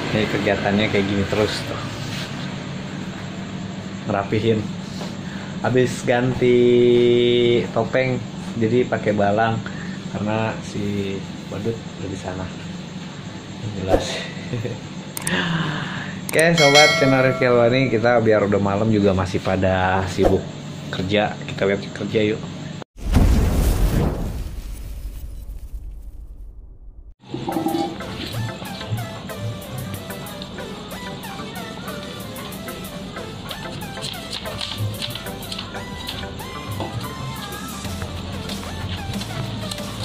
Jadi kegiatannya kayak gini terus tuh, ngerapihin. Habis ganti topeng jadi pakai balang karena si badut udah di sana. Jelas. Oke sobat channel Rifki Alwani, kita biar udah malam juga masih pada sibuk kerja, kita lihat kerja yuk.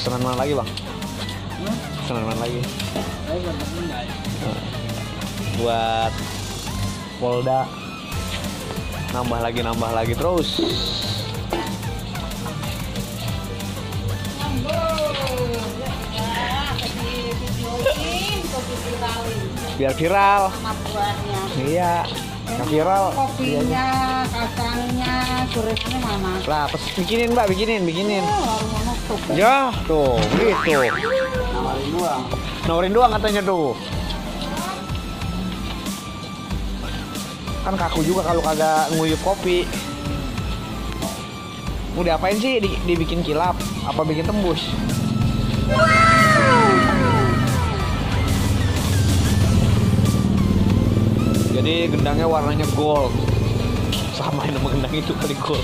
Pesanan mana lagi bang? Pesanan mana lagi? Buat Polda, nambah lagi terus. Biar viral. Iya, nggak viral. Kopinya, kacangnya, gorengannya mana? Lah, bikinin mbak, bikinin. Ya, tuh, gitu. Nawarin doang katanya tuh. Kan kaku juga kalau kagak nguyup kopi. Mau diapain sih? Dibikin kilap? Apa bikin tembus? Jadi gendangnya warnanya gold. Samain sama gendang itu kali gold.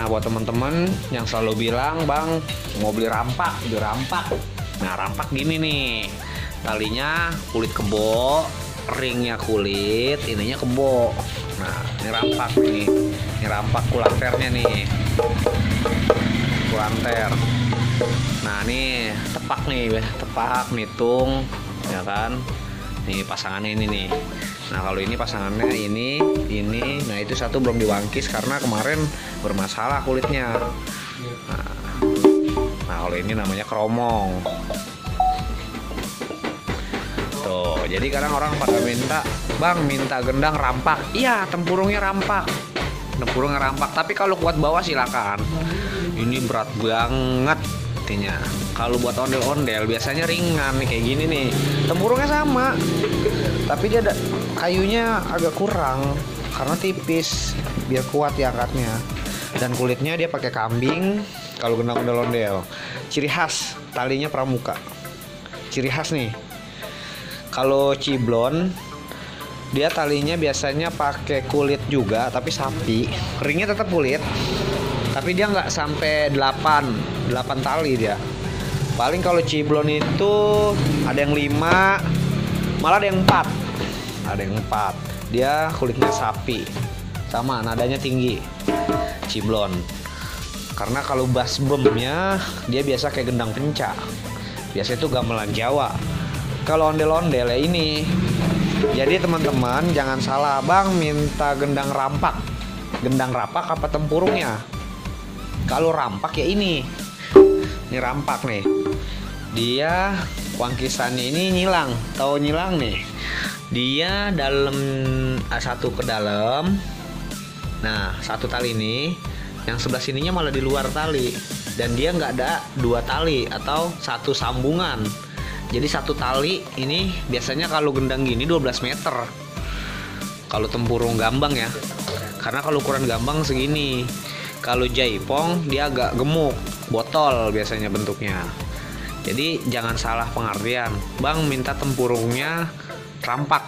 Buat teman-teman yang selalu bilang bang mau beli rampak. Nah rampak gini nih, talinya kulit kebo, ringnya kulit, ininya kebo. Nah ini rampak nih, ini rampak kulanternya nih, kulanter. Nah ini tepak nitung ya kan. Nih pasangannya ini nih. Nah kalau ini pasangannya ini, nah itu satu belum diwangkis karena kemarin bermasalah kulitnya. Nah kalau ini namanya kromong. Tuh, jadi kadang orang pada minta gendang rampak. Iya, tempurungnya rampak. Tapi kalau kuat bawah silakan. Ini berat banget. Kalau buat ondel-ondel biasanya ringan nih kayak gini nih. Tempurungnya sama, tapi dia ada kayunya agak kurang karena tipis biar kuat ya angkatnya. Dan kulitnya dia pakai kambing. Kalau gendang ondel-ondel, ciri khas talinya pramuka. Ciri khas nih. Kalau ciblon dia talinya biasanya pakai kulit juga tapi sapi. Ringnya tetap kulit. Tapi dia nggak sampai 8 tali dia. Paling kalau ciblon itu ada yang 5, malah ada yang 4. ada yang 4. Dia kulitnya sapi, sama nadanya tinggi, ciblon. Karena kalau bass bemnya dia biasa kayak gendang pencak, biasanya itu gamelan Jawa. Kalau ondel-ondel ya ini. Jadi teman-teman jangan salah, bang minta gendang rampak. Gendang rampak apa tempurungnya? Kalau rampak ya ini rampak nih. Dia wangkisannya ini nyilang, tahu nyilang nih? Dia dalam satu ke dalam. Nah, satu tali ini, yang sebelah sininya malah di luar tali. Dan dia nggak ada 2 tali atau satu sambungan. Jadi satu tali ini biasanya kalau gendang gini 12 meter. Kalau tempurung gambang ya. Karena kalau ukuran gambang segini. Kalau jaipong dia agak gemuk, botol biasanya bentuknya. Jadi jangan salah pengertian. Bang minta tempurungnya rampak.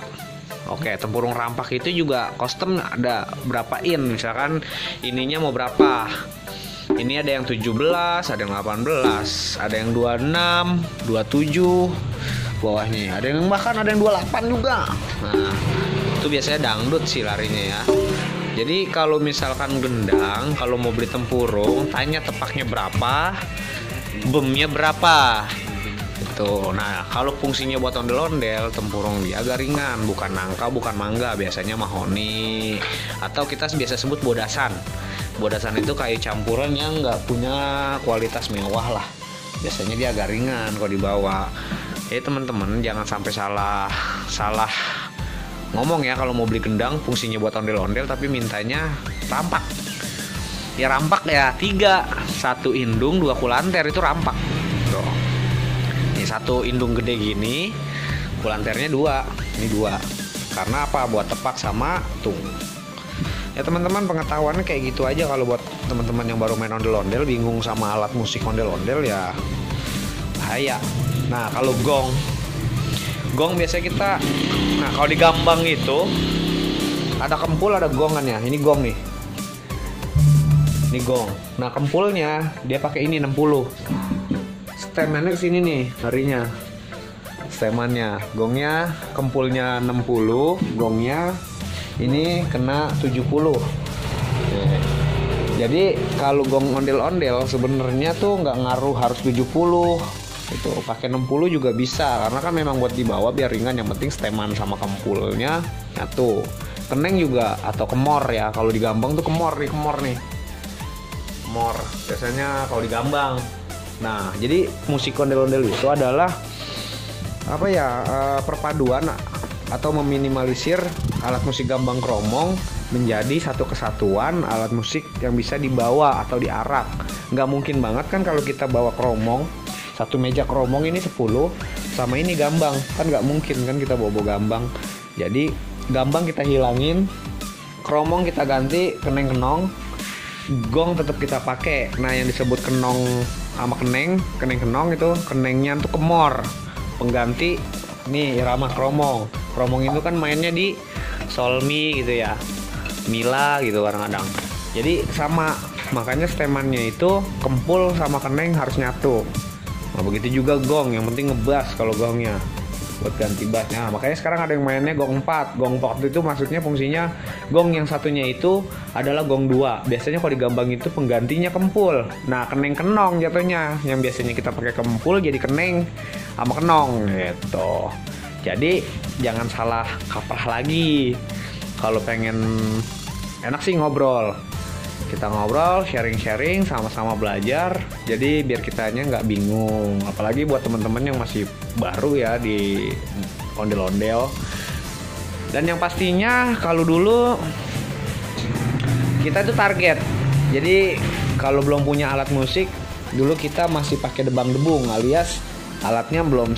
Oke, tempurung rampak itu juga custom ada berapa in. Misalkan ininya mau berapa. Ini ada yang 17, ada yang 18, ada yang 26, 27 bawahnya. Ada yang bahkan ada yang 28 juga. Nah, itu biasanya dangdut sih larinya ya. Jadi kalau misalkan gendang, kalau mau beli tempurung, tanya tepaknya berapa, bemnya berapa. Gitu. Nah, kalau fungsinya buat ondel-ondel, tempurung dia agak ringan, bukan nangka, bukan mangga, biasanya mahoni atau kita biasa sebut bodasan. Bodasan itu kayu campuran yang nggak punya kualitas mewah lah. Biasanya dia agak ringan kalau dibawa. Jadi teman-teman jangan sampai salah ngomong ya kalau mau beli gendang fungsinya buat ondel-ondel tapi mintanya rampak. Ya rampak ya 3, 1 indung 2 kulanter itu rampak. Tuh. Ini 1 indung gede gini, kulanternya 2. Ini 2. Karena apa? Buat tepak sama tung. Ya teman-teman pengetahuannya kayak gitu aja. Kalau buat teman-teman yang baru main ondel-ondel bingung sama alat musik ondel-ondel ya bahaya. Nah kalau gong biasanya kita, nah kalau di gambang itu ada kempul ada gongannya. Ini gong nih, ini gong. Nah kempulnya dia pakai ini 60. Stemannya kesini nih harinya, stemannya. Gongnya kempulnya 60, gongnya ini kena 70. Jadi kalau gong ondel-ondel sebenarnya tuh nggak ngaruh harus 70. Itu pakai 60 juga bisa karena kan memang buat dibawa biar ringan, yang penting steman sama kempulnya nyatu. Keneng juga atau kemor ya. Kalau di gambang tuh kemor nih. Kemor biasanya kalau di gambang. Nah, jadi musik ondel-ondel itu adalah apa ya? Perpaduan atau meminimalisir alat musik gambang kromong menjadi satu kesatuan alat musik yang bisa dibawa atau diarak. Nggak mungkin banget kan kalau kita bawa kromong, satu meja kromong ini 10 sama ini gambang, kan nggak mungkin kan kita bawa gambang. Jadi gambang kita hilangin, kromong kita ganti keneng-kenong, gong tetap kita pakai. Nah yang disebut kenong sama keneng-kenong itu kenengnya tuh kemor, pengganti nih irama kromong. Kromong itu kan mainnya di solmi gitu ya, mila gitu kadang-kadang. Jadi sama, makanya stemannya itu kempul sama keneng harus nyatu. Nah begitu juga gong, yang penting ngebas kalau gongnya buat ganti bassnya. Makanya sekarang ada yang mainnya gong 4. Gong 4 itu maksudnya fungsinya gong yang satunya itu adalah gong 2. Biasanya kalau di gambang itu penggantinya kempul. Nah keneng kenong jatuhnya, yang biasanya kita pakai kempul jadi keneng sama kenong gitu. Jadi jangan salah kaprah lagi. Kalau pengen enak sih ngobrol, kita ngobrol, sharing-sharing, sama-sama belajar. Jadi biar kitanya nggak bingung. Apalagi buat teman-teman yang masih baru ya di ondel-ondel. Dan yang pastinya kalau dulu kita itu target. Jadi kalau belum punya alat musik, dulu kita masih pakai debang-debung, alias alatnya belum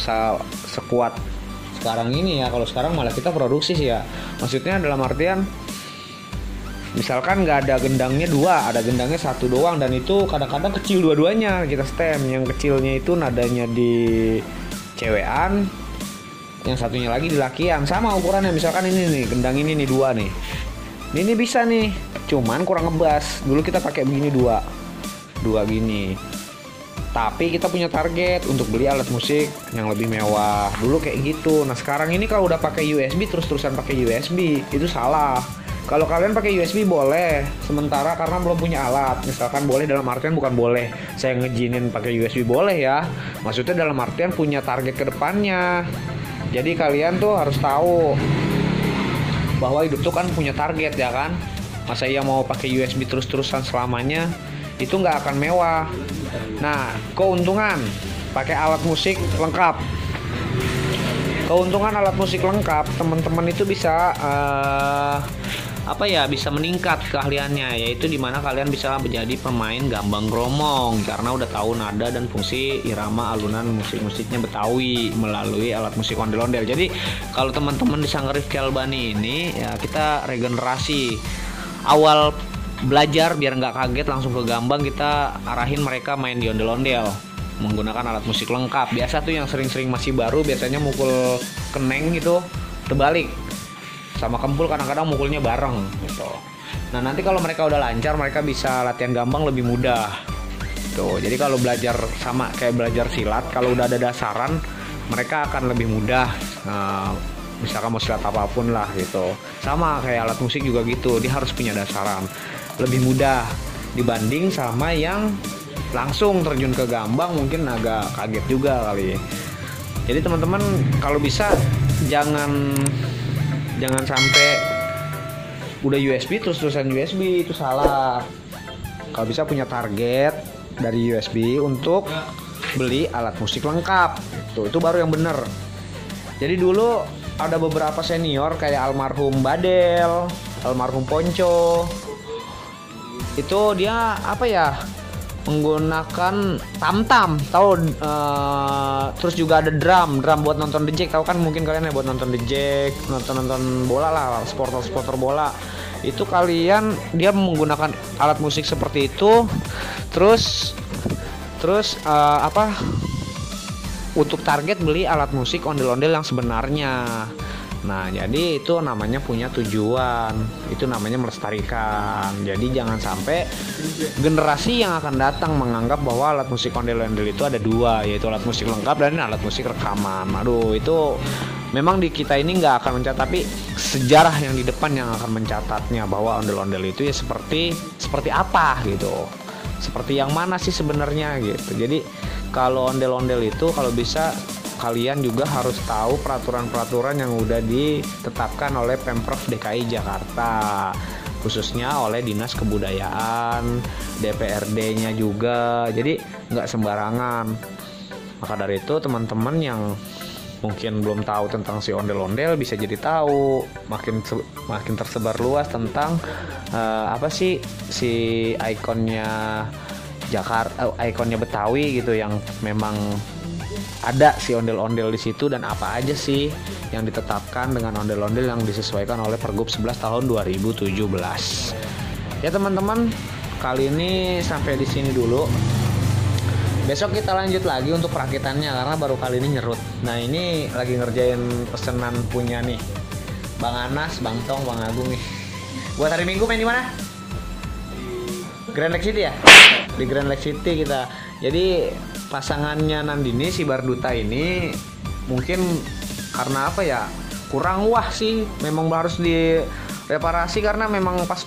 sekuat sekarang ini ya. Kalau sekarang malah kita produksi sih ya. Maksudnya dalam artian misalkan nggak ada gendangnya 2, ada gendangnya 1 doang, dan itu kadang-kadang kecil dua-duanya kita stem. Yang kecilnya itu nadanya di cewean, yang satunya lagi di lakian, sama ukurannya. Misalkan ini nih gendang ini nih 2 nih, ini bisa nih, cuman kurang ngebas. Dulu kita pakai begini 2 gini. Tapi kita punya target untuk beli alat musik yang lebih mewah. Dulu kayak gitu. Nah sekarang ini kalau udah pakai USB terus-terusan pakai USB itu salah. Kalau kalian pakai USB boleh sementara karena belum punya alat. Misalkan boleh dalam artian bukan boleh saya ngejinin pakai USB, boleh ya. Maksudnya dalam artian punya target ke depannya. Jadi kalian tuh harus tahu bahwa hidup tuh kan punya target ya kan. Masa iya mau pakai USB terus-terusan selamanya, itu nggak akan mewah. Nah, keuntungan pakai alat musik lengkap. Keuntungan alat musik lengkap, teman-teman itu bisa bisa meningkat keahliannya, yaitu dimana kalian bisa menjadi pemain gambang kromong karena udah tahu nada dan fungsi irama alunan musik-musiknya Betawi melalui alat musik ondel-ondel. Jadi kalau teman-teman di Sanggar Rifki Albani ini ya kita regenerasi awal belajar biar nggak kaget langsung ke gambang, kita arahin mereka main di ondel-ondel menggunakan alat musik lengkap. Biasa tuh yang sering-sering masih baru biasanya mukul keneng gitu terbalik, sama kempul kadang-kadang mukulnya bareng gitu. Nah nanti kalau mereka udah lancar mereka bisa latihan gambang lebih mudah tuh. Jadi kalau belajar sama kayak belajar silat, kalau udah ada dasaran mereka akan lebih mudah. Misalkan mau silat apapun lah gitu, sama kayak alat musik juga gitu, dia harus punya dasaran, lebih mudah dibanding sama yang langsung terjun ke gambang mungkin agak kaget juga kali. Jadi teman-teman kalau bisa jangan sampai udah USB terus-terusan USB, itu salah. Kalau bisa punya target dari USB untuk beli alat musik lengkap, itu baru yang bener. Jadi dulu ada beberapa senior kayak almarhum Badel, almarhum Ponco, itu dia menggunakan tam-tam, terus juga ada drum buat nonton The Jack, tahu kan mungkin kalian ya, buat nonton The Jack, nonton bola lah, supporter bola. Itu kalian dia menggunakan alat musik seperti itu, terus untuk target beli alat musik ondel-ondel yang sebenarnya. Nah jadi itu namanya punya tujuan, itu namanya melestarikan. Jadi jangan sampai generasi yang akan datang menganggap bahwa alat musik ondel-ondel itu ada dua, yaitu alat musik lengkap dan alat musik rekaman. Aduh, itu memang di kita ini nggak akan mencatat, tapi sejarah yang di depan yang akan mencatatnya bahwa ondel-ondel itu ya seperti apa gitu, seperti yang mana sih sebenarnya gitu. Jadi kalau ondel-ondel itu kalau bisa kalian juga harus tahu peraturan-peraturan yang udah ditetapkan oleh Pemprov DKI Jakarta, khususnya oleh Dinas Kebudayaan, DPRD-nya juga. Jadi nggak sembarangan. Maka dari itu teman-teman yang mungkin belum tahu tentang si ondel-ondel bisa jadi tahu, makin tersebar luas tentang apa sih si ikonnya Jakarta, ikonnya Betawi gitu, yang memang ada si ondel-ondel di situ dan apa aja sih yang ditetapkan dengan ondel-ondel yang disesuaikan oleh Pergub 11 tahun 2017. Ya teman-teman, kali ini sampai di sini dulu. Besok kita lanjut lagi untuk perakitannya karena baru kali ini nyerut. Nah ini lagi ngerjain pesanan punya nih Bang Anas, Bang Tong, Bang Agung nih. Buat hari Minggu main di mana? Grand Lake City ya? Di Grand Lake City kita. Jadi pasangannya Nandini si Barduta ini mungkin karena kurang wah sih, memang harus direparasi karena memang pas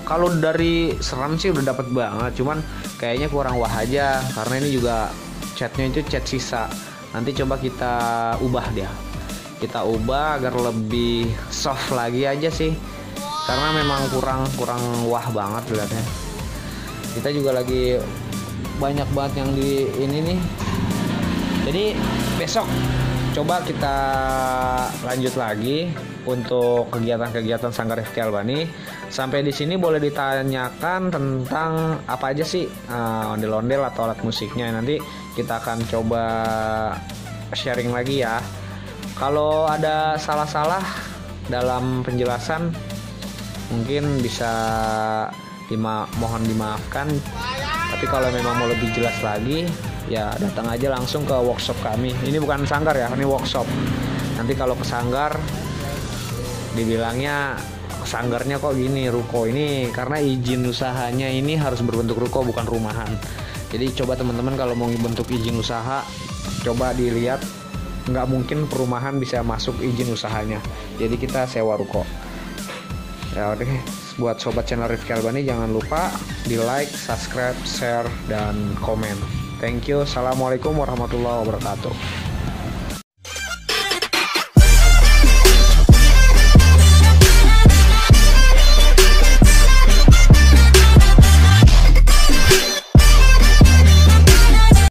kalau dari seram sih udah dapet banget, cuman kayaknya kurang wah aja karena ini juga catnya itu cat sisa. Nanti coba kita ubah dia, kita ubah agar lebih soft lagi aja sih, karena memang kurang wah banget lihatnya. Kita juga lagi banyak banget yang di ini nih. Jadi besok coba kita lanjut lagi untuk kegiatan-kegiatan Sanggar Rifki Albani. Sampai di sini boleh ditanyakan tentang apa aja sih ondel-ondel atau alat musiknya. Nanti kita akan coba sharing lagi ya. Kalau ada salah-salah dalam penjelasan mungkin bisa mohon dimaafkan. Tapi kalau memang mau lebih jelas lagi ya datang aja langsung ke workshop kami. Ini bukan sanggar ya, ini workshop. Nanti kalau ke sanggar dibilangnya sanggarnya kok gini, ruko ini karena izin usahanya ini harus berbentuk ruko bukan rumahan. Jadi coba teman-teman kalau mau bentuk izin usaha, coba dilihat, nggak mungkin perumahan bisa masuk izin usahanya. Jadi kita sewa ruko. Ya udah, buat sobat channel Rifki Albani jangan lupa di like, subscribe, share, dan komen. Thank you. Assalamualaikum warahmatullahi wabarakatuh.